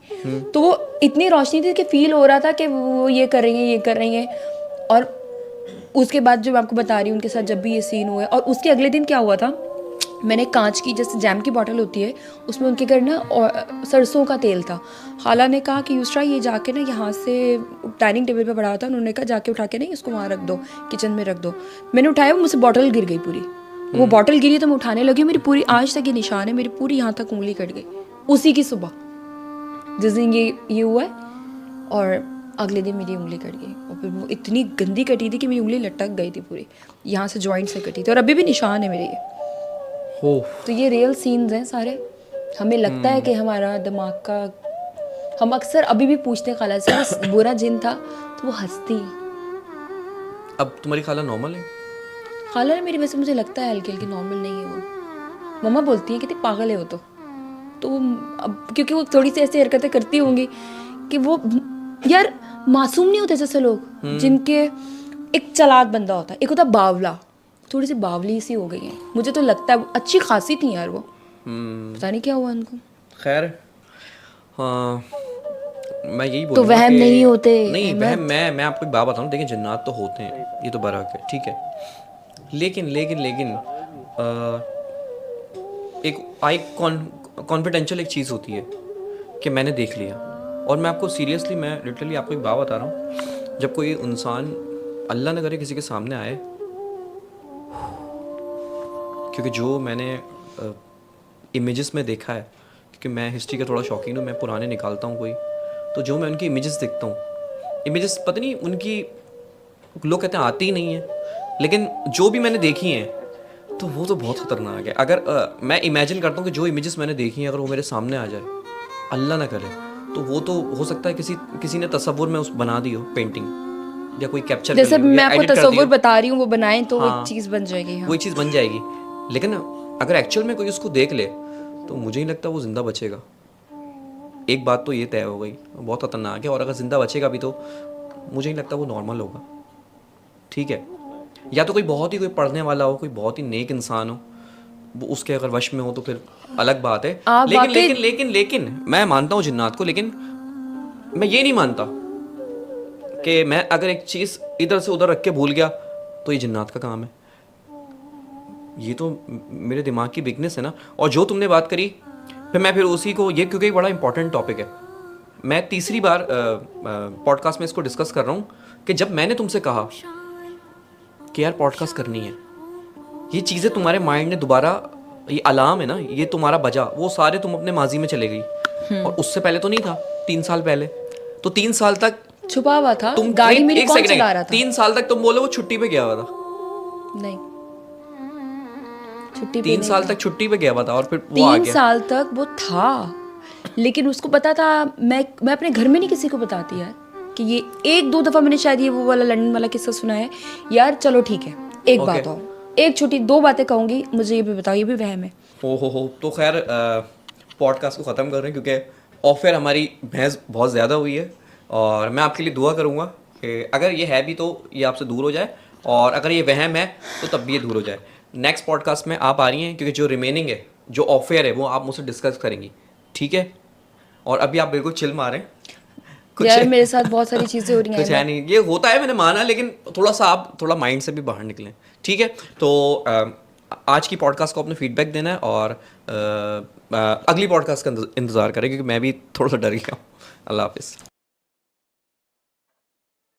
तो वो इतनी रोशनी थी कि फील हो रहा था कि वो ये कर रही हैं। और उसके बाद जो मैं आपको बता रही हूँ, उनके साथ जब भी ये सीन हुआ, और उसके अगले दिन क्या हुआ था, मैंने कांच की जैसे जैम की बोतल होती है, उसमें उनके घर ना सरसों का तेल था। खाला ने कहा कि यूसरा ये जाके ना यहाँ से डाइनिंग टेबल पे पड़ा था, उन्होंने कहा जाके उठा के नहीं इसको वहाँ रख दो, किचन में रख दो। मैंने उठाया, वो मुझसे बोतल गिर गई पूरी। वो बोतल गिरी तो मैं उठाने लगी, मेरी पूरी आज तक ये निशान है, मेरी पूरी यहाँ तक उंगली कट गई उसी की सुबह जिस दिन ये हुआ है, और अगले दिन मेरी उंगली कट गई। और फिर वो इतनी गंदी कटी थी कि मेरी उंगली लटक गई थी पूरी, यहाँ से जॉइंट से कटी थी, और अभी भी निशान है मेरे ये। तो ये रियल सीन्स हैं सारे। हमें लगता है कि हमारा दिमाग का, हम अक्सर अभी भी पूछते हैं खाला से, वो बुरा जिन था, तो वो हंसती। अब तुम्हारी खाला नॉर्मल है? खाला ने मेरी, वैसे मुझे लगता है हल्की नॉर्मल नहीं है वो। मम्मा बोलती हैं कि कितनी पागल है वो तो अब क्योंकि वो थोड़ी सी ऐसी हरकतें करती होंगी कि वो यार मासूम नहीं होते जैसे लोग जिनके, एक चालाक बंदा होता है, एक होता बावला, थोड़ी सी बावली सी हो गई है। मुझे तो लगता है अच्छी खासी थी यार वो, पता नहीं क्या हुआ उनको। खैर हाँ, मैं यही तो वहम नहीं होते? नहीं वहम, मैं आपको एक बात बताऊं, देखिए जिन्नात तो होते हैं, ये तो बराक है, ठीक है, लेकिन एक कॉन्फिडेंशियल एक चीज़ होती है कि मैंने देख लिया। और मैं आपको सीरियसली, मैं लिटरली आपको एक बात बता रहा हूँ, जब कोई इंसान अल्लाह न करे किसी के सामने आए, क्योंकि जो मैंने इमेजेस में देखा है, क्योंकि मैं हिस्ट्री का थोड़ा शौकीन हूँ, मैं पुराने निकालता हूँ कोई, तो जो मैं उनकी इमेजेस देखता हूँ, इमेजेस पता नहीं उनकी, लोग कहते हैं आती ही नहीं है, लेकिन जो भी मैंने देखी हैं तो वो तो बहुत ख़तरनाक है। अगर मैं इमेजिन करता हूँ कि जो इमेजेस मैंने देखी हैं अगर वो मेरे सामने आ जाए, अल्लाह ना करे, तो वो तो हो सकता है किसी ने तसव्वुर में उस बना दी हो पेंटिंग, या कोई कैप्चर, जैसे मैं आपको तसव्वुर बता रही हूँ, वो बनाएं तो हाँ, एक चीज़ बन जाएगी। हाँ, वही चीज़ बन जाएगी। लेकिन अगर एक्चुअल में कोई उसको देख ले तो मुझे नहीं लगता वो ज़िंदा बचेगा। एक बात तो ये तय हो गई, बहुत ख़तरनाक है। और अगर ज़िंदा बचेगा भी तो मुझे नहीं लगता वो नॉर्मल होगा, ठीक है। या तो कोई पढ़ने वाला हो, कोई बहुत ही नेक इंसान हो, वो उसके अगर वश में हो तो फिर अलग बात है। लेकिन मैं मानता हूँ जिन्नात को, लेकिन मैं ये नहीं मानता कि मैं अगर एक चीज़ इधर से उधर रख के भूल गया तो ये जिन्नात का काम है। ये तो मेरे दिमाग की वीकनेस है ना। और जो तुमने बात करी, फिर उसी को, ये क्योंकि एक बड़ा इंपॉर्टेंट टॉपिक है, मैं तीसरी बार पॉडकास्ट में इसको डिस्कस कर रहा हूँ कि जब मैंने तुमसे कहा कि यार पॉडकास्ट करनी है, ये चीज़ें तुम्हारे माइंड ने दोबारा, ये अलार्म है ना, ये तुम्हारा बजा, वो सारे तुम अपने माजी में चले गई। और उससे पहले तो नहीं था, 3 साल पहले तो 3 साल तक छुपा हुआ था। तुम गाड़ी मेरी कौन चला रहा था? 3 साल तक तुम बोले वो छुट्टी पे गया हुआ था। नहीं, छुट्टी पे 3 साल तक छुट्टी पे गया हुआ था, और फिर वो आ गया। 3 साल तक वो था, लेकिन उसको पता था। मैं अपने घर में नहीं किसी को बताती यार कि ये 1-2 दफ़ा मैंने शायद ये वो वाला लंदन वाला किस्सा सुना है यार। चलो ठीक है, एक बात और, एक छोटी 2 बातें कहूँगी, मुझे ये भी बताओ, ये भी वहम है? हो तो खैर पॉडकास्ट को ख़त्म कर रहे हैं, क्योंकि ऑफर हमारी बहस बहुत ज़्यादा हुई है। और मैं आपके लिए दुआ करूँगा कि अगर ये है भी तो ये आपसे दूर हो जाए, और अगर ये वहम है तो तब भी ये दूर हो जाए। नेक्स्ट पॉडकास्ट में आप आ रही हैं, क्योंकि जो रिमेनिंग है, जो ऑफेयर है, वो आप मुझसे डिस्कस करेंगी, ठीक है। और अभी आप बिल्कुल चिल मारें, यार मेरे साथ बहुत सारी चीज़ें हो रही हैं। कुछ है नहीं, ये होता है, मैंने माना, लेकिन थोड़ा सा आप थोड़ा माइंड से भी बाहर निकलें, ठीक है। तो आज की पॉडकास्ट को अपने फीडबैक देना है, और अगली पॉडकास्ट का इंतज़ार करें, क्योंकि मैं भी थोड़ा सा डर गया हूँ। अल्लाह हाफिज़।